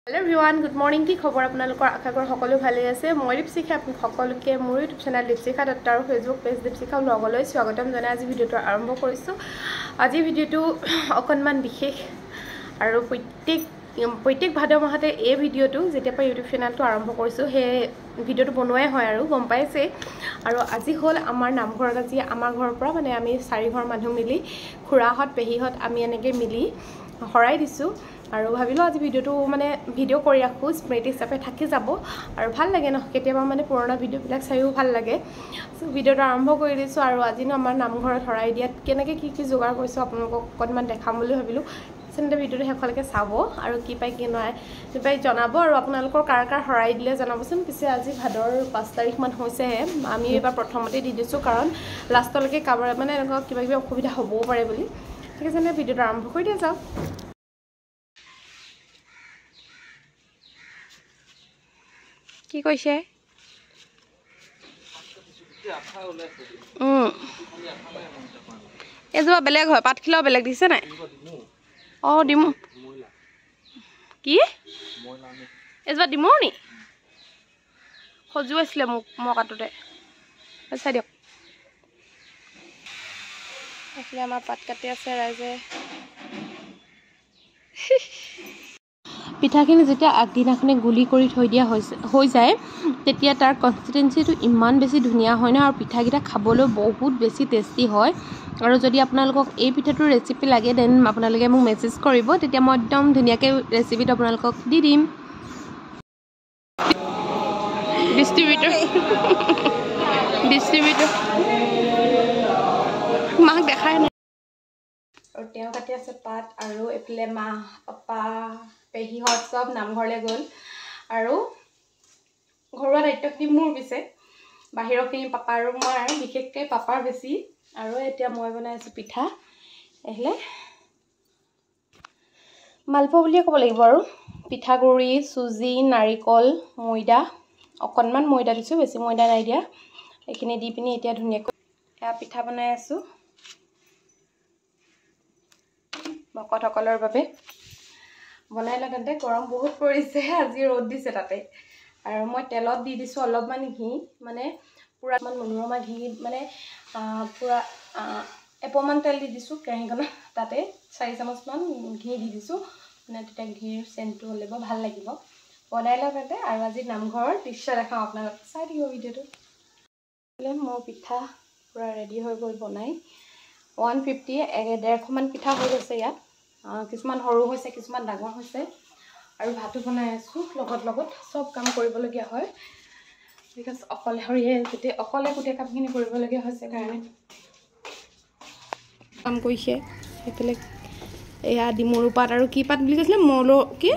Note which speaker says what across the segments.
Speaker 1: Hello everyone, good morning. কি খবৰ আপোনালোকৰ আশা কৰো সকলো ভালে আছে। মই দীপশিখা আপুনি সকলোকে মোৰ ইউটিউব চেনেল দীপশিখা দত্ত আৰু ফেচবুক পেজ দীপশিখা লগলৈ স্বাগতম জনাই আজি ভিডিওটো আৰম্ভ কৰিছো। আজি ভিডিওটো অকনমান বিশেষ আৰু প্ৰত্যেক ভাদ মাহতে এই ভিডিওটো যেতিয়া পৰা ইউটিউব চেনেলটো আৰম্ভ কৰিছো হে ভিডিওটো বনোৱাই হয় আৰু গম পাইছে। আৰু আজি হল আমাৰ নামঘৰত আজি আমাৰ ঘৰৰ পৰা মানে আমি 4 ঘৰ মানুহ মিলি খুৰাহত পেহিহত আমি এনেকৈ মিলি হৰাই দিছো আৰু ভাবিলো আজি ভিডিওটো মানে ভিডিও কৰি ৰাখো স্মৃতি হিচাপে থাকি যাব আৰু ভাল লাগে ন কেতিয়াবা মানে পুৰণা ভিডিও বিলাক চাইও ভাল লাগে সো ভিডিওটো আৰম্ভ কৰি দিছো আৰু আজিনো আমাৰ নামঘৰত হৰাই দিয়াত কেনেকৈ কি যোগাৰ কৰিছো আপোনালোকক অকনমান দেখাম বুলি ভাবিলো চেনেল ভিডিওটো হেকলৈকে চাব আৰু কি পাই কি নাই পাই জনাব আৰু আপোনালোকৰ কাৰ হৰাই দিলে জনাবচোন পিছে আজি ভাদৰ 5 তাৰিখ মান হৈছে আমি এবাৰ প্ৰথমতে দি দিছো কাৰণ লাষ্টলৈকে কাবৰ মানে এনেকুৱা কিবা কিবি অসুবিধা হ'বও পাৰে বুলি ঠিক আছে নে ভিডিওটো আৰম্ভ কৰি দিয়া যাওক কি কৈছে এজোপা বেলেগ হয় পাতখিলাও বেলেগ দিছে নাই অ দিমু কি এজোপা দিমু নি খজু আছিলে মোক মই কাটোতে চাই দিয়ক এতিয়া আমাৰ পাত কাটি আছে ৰাইজে পিঠাখিনি যেতিয়া আগদিনাখনে গুলি কৰি থৈ দিয়া হৈ যায় তেতিয়া তাৰ কনসিস্টেন্সিটো ইমান বেছি ধুনীয়া হয় না আৰু পিঠাকিটা খাবলৈ বহুত বেছি টেস্টি হয় আৰু যদি আপোনালোকক এই পিঠাটোৰ ৰেচিপি লাগে দেন আপোনালোকে মোক মেছেজ কৰিব তেতিয়া মই একদম ধুনীয়াকৈ ৰেচিপিটো আপোনালোকক দি দিম ডিস্ট্ৰিবিউটৰ মাক দেখাই নাই আৰু তেওঁ কাটি আছে পাত আৰু এফালে মা পাপা পেহিহত সব নামঘৰলৈ গ'ল আৰু ঘৰুৱা দায়িত্বখিনি মোৰ পিছে বাহিৰৰখিনি পাপা আৰু মই বিশেষকৈ পাপাৰ বেছি আৰু এতিয়া মই বনাই আছো পিঠা এহলে মালপোৱা বুলিয়ে ক'ব লাগিব আৰু পিঠাগুৰি চুজি নাৰিকল ময়দা অকনমান ময়দা দিছো বেছি ময়দা নাই দিয়া এইখিনি দি পিনি এতিয়া ধুনীয়াকৈ এয়া পিঠা বনাই আছো ভকতসকলৰ বাবে বনাইলা তেন্তে গৰম বহুত পৰিছে আজি ৰ'দ দিছে তাতে আৰু মই তেলত দি দিছো অলপমান ঘি মানে পুৰা মান মনোৰমা ঘি মানে পুৰা এপমান তেল দি দিছো কেৰাহীখনত তাতে 4 চামুচ মান ঘি দি দিছো মানে তেতিয়া ঘিৰ সেন্টটো হলেব ভাল লাগিব বনাইলা তেন্তে আৰু আজি নামঘৰৰ দৃশ্য দেখাও আপোনালোক চাই দিব ভিডিওটো মোৰ পিঠা পুৰা ৰেডি হৈ গ'ল বনাই 150 150 মান পিঠা হৈ গৈছে ইয়াত কিছুমান সৰু হৈছে কিছুমান ডাঙৰ হৈছে আৰু ভাতো বনাই আছো লগত সব কাম কৰিবলগীয়া হয় বিকজ অকলহৰিয়ে যেতিয়া অকলে গোটেই কামখিনি কৰিবলগীয়া হৈছে কাৰণে কাম কৰিছে সেইফালে এয়া ডিমৰু পাত আৰু কি পাত বুলি কৈছিলে মৌল কি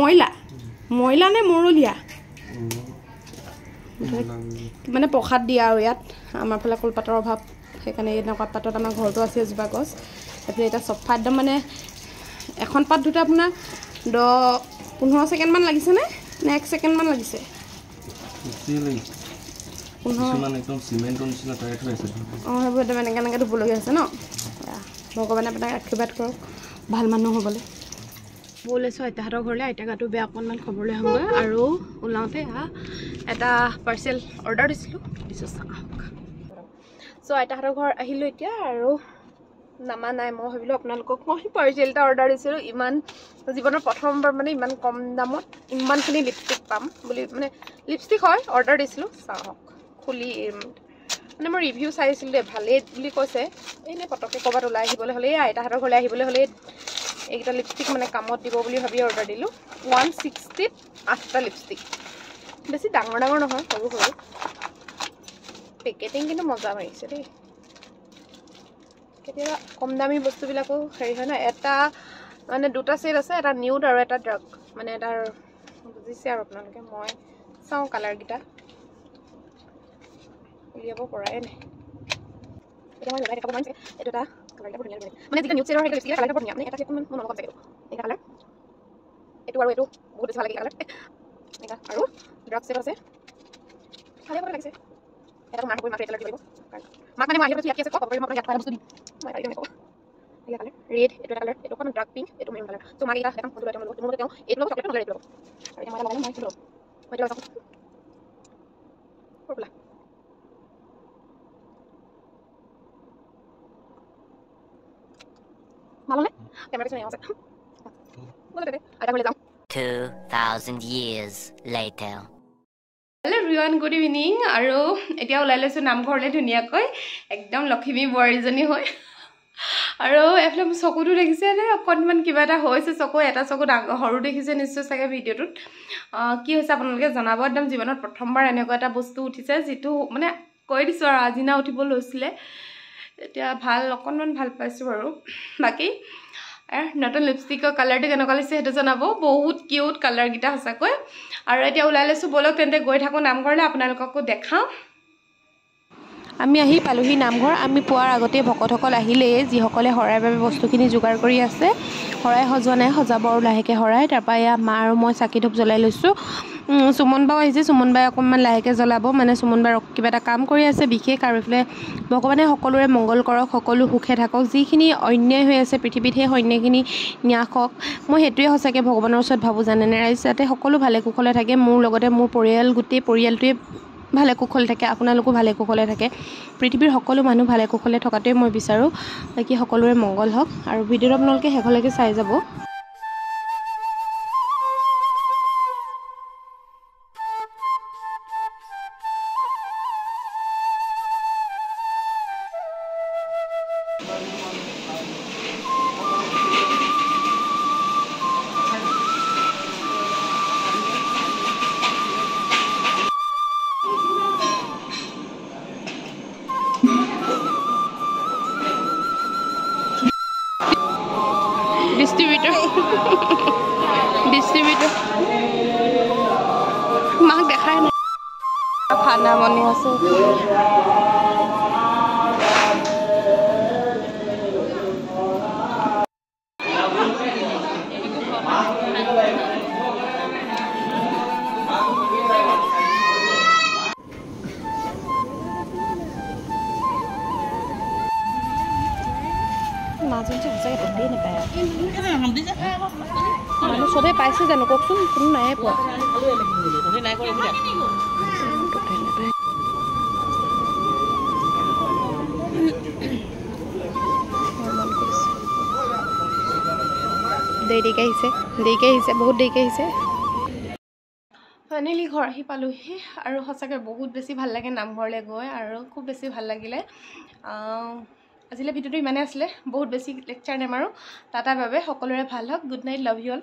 Speaker 1: ময়লা নে মৰলীয়া মানে প্ৰসাদ দিয়া আৰু ইয়াত আমাৰ ফালে কলপাতৰ অভাৱ সেইকাৰণে এনেকুৱা পাতত আমাৰ ঘৰটো আছে এজোপা গছ এতিয়া এটা চফা একদম মানে এখন পাত দুটা আপোনাৰ 10-15 সেকেন্ড মান লাগিছে নে 1 সেকেন্ড মান লাগিছে কিছুমান একদম সিমেন্টৰ নিচিনা টাইট হৈ আছে হ'ব এটা এনেকৈ ধুবলগীয়া আছে ন ভগৱানে আপোনাক আশীৰ্বাদ কৰক ভাল মানুহ হ'বলৈ বলৈছো আইতাহঁতৰ ঘৰলৈ আইতা গাটো বেয়া অকণমান খবৰলৈ আহোঁগৈ আৰু ওলাওঁতে এটা পাৰ্চেল অৰ্ডাৰ দিছিলোঁ চ' আইতাহঁতৰ ঘৰ আহিলোঁ এতিয়া আৰু নামা নাই মই ভাবিলোঁ আপোনালোকক মই পাৰ্চেল এটা অৰ্ডাৰ দিছিলোঁ ইমান জীৱনৰ প্ৰথমবাৰ মানে ইমান কম দামত ইমানখিনি লিপষ্টিক পাম বুলি মানে লিপষ্টিক হয় অৰ্ডাৰ দিছিলোঁ চাওক খুলি মানে মই ৰিভিউ চাইছিলোঁ দেই ভালেই বুলি কৈছে এনেই পটককৈ ক'ৰবাত ওলাই আহিবলৈ হ'লে আইতাহঁতৰ ঘৰলৈ আহিবলৈ হ'লে এইকেইটা লিপষ্টিক মানে কামত দিব বুলি ভাবি অৰ্ডাৰ দিলোঁ 160ত 8টা লিপষ্টিক বেছি ডাঙৰ নহয় সৰু পেকেটিং কিন্তু মজা মাৰিছে দেই কেতিয়াবা কম দামী বস্তুবিলাকো হেৰি হয় ন এটা মানে দুটা সেট আছে এটা নিউড আৰু এটা ডাৰ্ক মানে এটাৰ বুজিছে আৰু আপোনালোকে মই চাওঁ কালাৰকেইটা উলিয়াব পৰাই নাই এতিয়া মই লগাই দেখাব পাৰিম এইটো এটা কালাৰটা ধুনীয়া মানে যিটো নিউড শেডৰ সেইটো বেছিকৈ কালাৰটা ধুনীয়া মানে এটা শেড মোৰ মনত আছে এইটো কালাৰ এইটো আৰু এইটো বহুত বেছি ভাল লাগে কালাৰ এটা আৰু ডাৰ্ক শেড আছে ভালে ভাল লাগিছে এটা মাক এটা কালাৰ দিব লাগিব মাক মানে মই আহিব ইয়াত কি আছে ক'ব পাৰিম আপোনাক ইয়াত এটা বস্তু দিম মই আইডিয়া নকওঁ কালাৰ ৰেড এইটো কালাৰ এইটো অকণ ডাৰ্ক পিংক এইটো মেৰুন কালাৰ সো মাকে এটা ফটো এটা মোৰ তেওঁ এইটো চকলেট কালাৰ এইটো আৰু এতিয়া মই লগালে মই এইটো মই এটা চাওঁ পৰপলা মালনে কেমেৰা চলাই আছে বলে দে আটা বলে যাও
Speaker 2: 2000 years later.
Speaker 1: Hello everyone, good evening. আৰু এতিয়া ওলাই লৈছো নামঘৰলে ধুনিয়াকৈ একদম লক্ষ্মী বৰজনী হৈ আৰু এফলে চকুটো দেখিছে নে অকনমান কিবা এটা হৈছে চকু এটা চকু হৰু দেখিছে নিশ্চয় চাগে ভিডিওটোত কি হৈছে আপোনালোকে জনাব একদম জীৱনত প্ৰথমবাৰ এনেকুৱা এটা বস্তু উঠিছে যেটো মানে কৈ দিছো আৰু আজিনা উঠিব লৈছিলে এতিয়া ভাল অকনমান ভাল পাইছো বাৰু বাকি নতুন লিপষ্টিকৰ কালাৰটো কেনেকুৱা লাগিছে হেতু জনাব বহুত কিউট কালাৰ গিটা হসাকৈ আৰু এতিয়া ওলাই লৈছো বলক তেন্তে গৈ থাকো নামঘৰলে আপোনালোককো দেখাম আমি আহি পালোহি নামঘৰ আমি পোৱাৰ আগতে ভকতসকল আহিলে যি সকলে হৰাৰ বাবে বস্তুখিনি যোগাৰ কৰি আছে হৰাই হজোৱা নাই হজাব আৰু লাহেকে হৰাই তাৰপা ইয়া মা আৰু মই চাকি ধূপ জ্বলাই লৈছো সুমন বাও আহিছে সুমন বাই অকমান লাহেকে জ্বলাব মানে সুমন বাই কিবা এটা কাম কৰি আছে বিশেষ আৰু ইফালে ভগৱানে সকলোৰে মংগল কৰক সকলো সুখে থাকক যিখিনি অন্যায় হৈ আছে পৃথিৱীত সেই অন্যায়খিনি ন্যাস হওক মই হেতুৱে হসাকে ভগৱানৰ ওচৰত ভাবো জানেনে ৰাইজ যাতে সকলো ভালে কুশলে থাকে মোৰ লগতে মোৰ পৰিয়াল গোটেই পৰিয়ালটোৱে ভালে কুশলে থাকে আপোনালোকো ভালে কুশলে থাকে পৃথিৱীৰ সকলো মানুহ ভালে কুশলে থকাটোৱে মই বিচাৰো বাকি সকলোৰে মংগল হওক আৰু ভিডিওটো আপোনালোকে হেকলৈকে চাই যাব distributor mak dekhai na khana bani ase মাজে সঁচাকৈ দেখি নাপায় মানুহ চবেই পাইছে জানো কওকচোন কোনো নাই পোৱা দেৰিকে আহিছে বহুত দেৰিকে আহিছে ফাইনেলি ঘৰ আহি পালোহি আৰু সঁচাকৈ বহুত বেছি ভাল লাগে নামঘৰলৈ গৈ আৰু খুব বেছি ভাল লাগিলে আজিলে ভিডিওটো ইমানে আছিলে বহুত বেছি লেকচাৰ নেম আৰু টাটা বাবে সকলোৰে ভাল হওক good night love you all